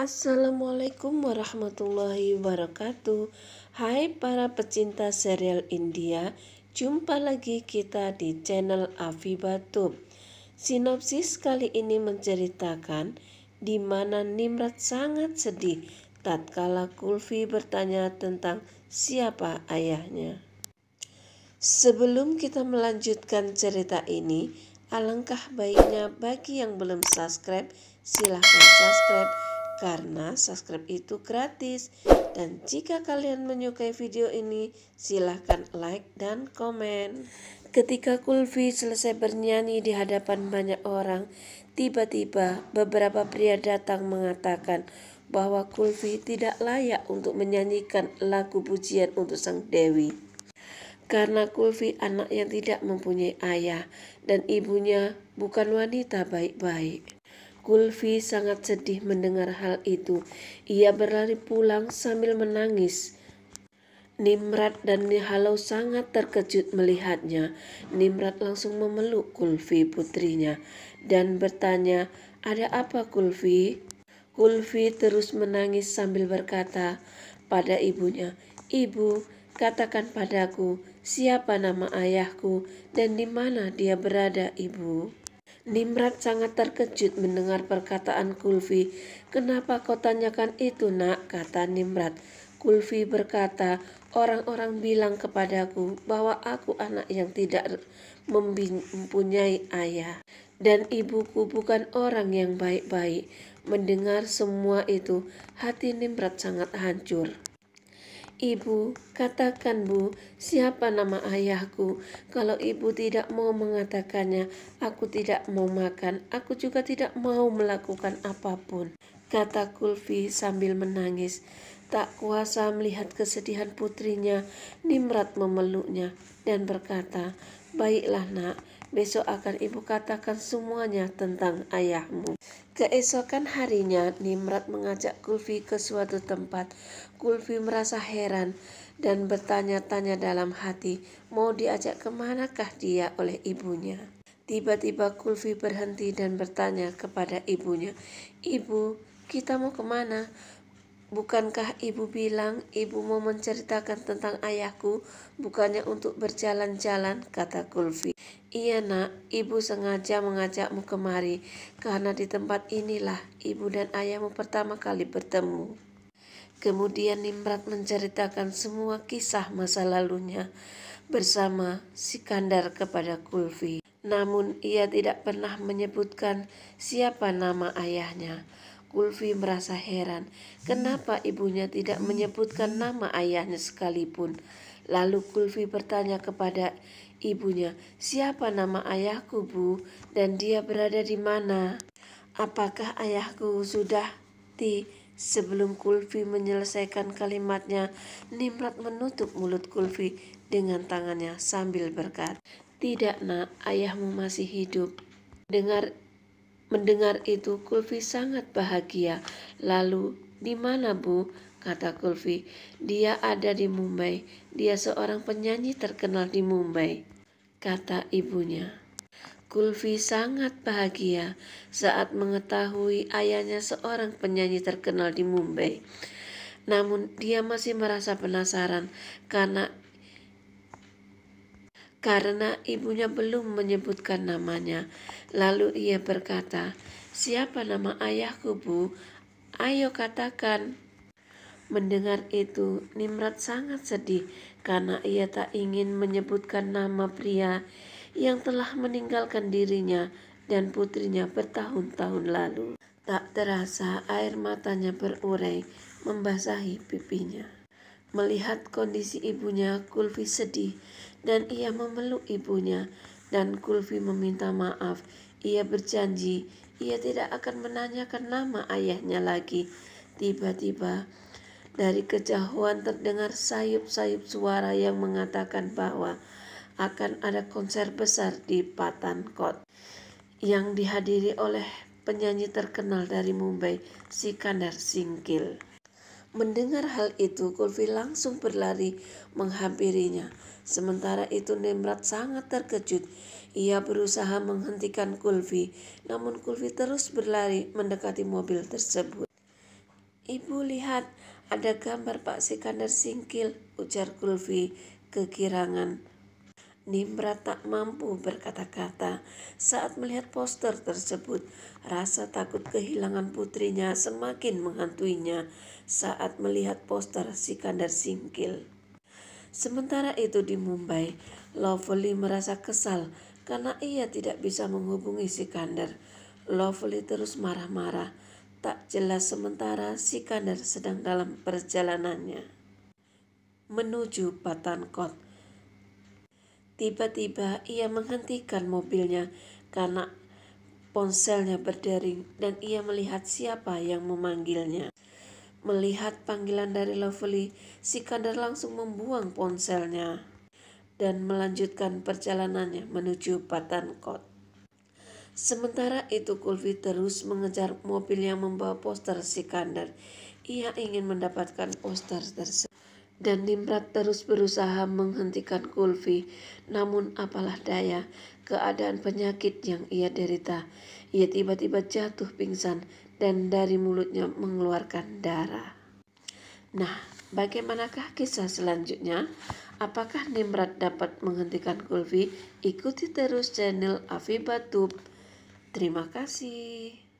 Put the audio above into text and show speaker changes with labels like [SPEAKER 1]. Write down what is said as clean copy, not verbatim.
[SPEAKER 1] Assalamualaikum warahmatullahi wabarakatuh. Hai para pecinta serial India, jumpa lagi kita di channel Afiba Tube. Sinopsis kali ini menceritakan di mana Nimrod sangat sedih tatkala Kulfi bertanya tentang siapa ayahnya. Sebelum kita melanjutkan cerita ini, alangkah baiknya bagi yang belum subscribe, silahkan subscribe karena subscribe itu gratis. Dan jika kalian menyukai video ini, silahkan like dan komen. Ketika Kulfi selesai bernyanyi di hadapan banyak orang, tiba-tiba beberapa pria datang mengatakan bahwa Kulfi tidak layak untuk menyanyikan lagu pujian untuk sang dewi. Karena Kulfi anak yang tidak mempunyai ayah dan ibunya bukan wanita baik-baik. Kulfi sangat sedih mendengar hal itu. Ia berlari pulang sambil menangis. Nimrod dan Nihalau sangat terkejut melihatnya. Nimrod langsung memeluk Kulfi putrinya dan bertanya, "Ada apa Kulfi?" Kulfi terus menangis sambil berkata pada ibunya, "Ibu, katakan padaku, siapa nama ayahku dan di mana dia berada, Ibu?" Nimrod sangat terkejut mendengar perkataan Kulfi. "Kenapa kau tanyakan itu, nak?" kata Nimrod. Kulfi berkata, "Orang-orang bilang kepadaku bahwa aku anak yang tidak mempunyai ayah dan ibuku bukan orang yang baik-baik." Mendengar semua itu, hati Nimrod sangat hancur. "Ibu, katakan Bu, siapa nama ayahku? Kalau ibu tidak mau mengatakannya, aku tidak mau makan, aku juga tidak mau melakukan apapun," kata Kulfi sambil menangis. Tak kuasa melihat kesedihan putrinya, Nimrod memeluknya dan berkata, "Baiklah nak, besok akan ibu katakan semuanya tentang ayahmu." Keesokan harinya, Nimrod mengajak Kulfi ke suatu tempat. Kulfi merasa heran dan bertanya-tanya dalam hati, mau diajak kemanakah dia oleh ibunya. Tiba-tiba Kulfi berhenti dan bertanya kepada ibunya, "Ibu, kita mau kemana? Bukankah ibu bilang ibu mau menceritakan tentang ayahku, bukannya untuk berjalan-jalan?" kata Kulfi. "Iya nak, ibu sengaja mengajakmu kemari, karena di tempat inilah ibu dan ayahmu pertama kali bertemu." Kemudian Nimrod menceritakan semua kisah masa lalunya bersama Sikandar kepada Kulfi. Namun ia tidak pernah menyebutkan siapa nama ayahnya. Kulfi merasa heran, kenapa ibunya tidak menyebutkan nama ayahnya sekalipun. Lalu Kulfi bertanya kepada ibunya, "Siapa nama ayahku, Bu? Dan dia berada di mana? Apakah ayahku sudah mati?" Sebelum Kulfi menyelesaikan kalimatnya, Nimrod menutup mulut Kulfi dengan tangannya sambil berkata, "Tidak nak, ayahmu masih hidup." Mendengar itu Kulfi sangat bahagia. "Lalu di mana, Bu?" kata Kulfi. "Dia ada di Mumbai. Dia seorang penyanyi terkenal di Mumbai," kata ibunya. Kulfi sangat bahagia saat mengetahui ayahnya seorang penyanyi terkenal di Mumbai. Namun dia masih merasa penasaran karena ibunya belum menyebutkan namanya. Lalu ia berkata, "Siapa nama ayahku, Bu? Ayo katakan." Mendengar itu, Nimrod sangat sedih karena ia tak ingin menyebutkan nama pria yang telah meninggalkan dirinya dan putrinya bertahun-tahun lalu. Tak terasa air matanya berurai membasahi pipinya. Melihat kondisi ibunya, Kulfi sedih dan ia memeluk ibunya dan Kulfi meminta maaf. Ia berjanji ia tidak akan menanyakan nama ayahnya lagi. Tiba-tiba dari kejauhan terdengar sayup-sayup suara yang mengatakan bahwa akan ada konser besar di Patankot yang dihadiri oleh penyanyi terkenal dari Mumbai, Sikandar Singkil. Mendengar hal itu, Kulfi langsung berlari menghampirinya. Sementara itu Nimrod sangat terkejut. Ia berusaha menghentikan Kulfi, namun Kulfi terus berlari mendekati mobil tersebut. "Ibu lihat, ada gambar Pak Sikandar Singkil," ujar Kulfi kegirangan. Nimrod tak mampu berkata-kata saat melihat poster tersebut. Rasa takut kehilangan putrinya semakin menghantuinya saat melihat poster Sikandar Singkil. Sementara itu di Mumbai, Lovely merasa kesal karena ia tidak bisa menghubungi Sikandar. Lovely terus marah-marah. Tak jelas sementara Sikandar sedang dalam perjalanannya menuju Patankot. Tiba-tiba ia menghentikan mobilnya karena ponselnya berdering dan ia melihat siapa yang memanggilnya. Melihat panggilan dari Lovely, Sikandar langsung membuang ponselnya dan melanjutkan perjalanannya menuju Patankot. Sementara itu Kulfi terus mengejar mobil yang membawa poster Sikandar. Ia ingin mendapatkan poster tersebut. Dan Nimrod terus berusaha menghentikan Kulfi, namun apalah daya, keadaan penyakit yang ia derita. Ia tiba-tiba jatuh pingsan dan dari mulutnya mengeluarkan darah. Nah, bagaimanakah kisah selanjutnya? Apakah Nimrod dapat menghentikan Kulfi? Ikuti terus channel Afibatub. Terima kasih.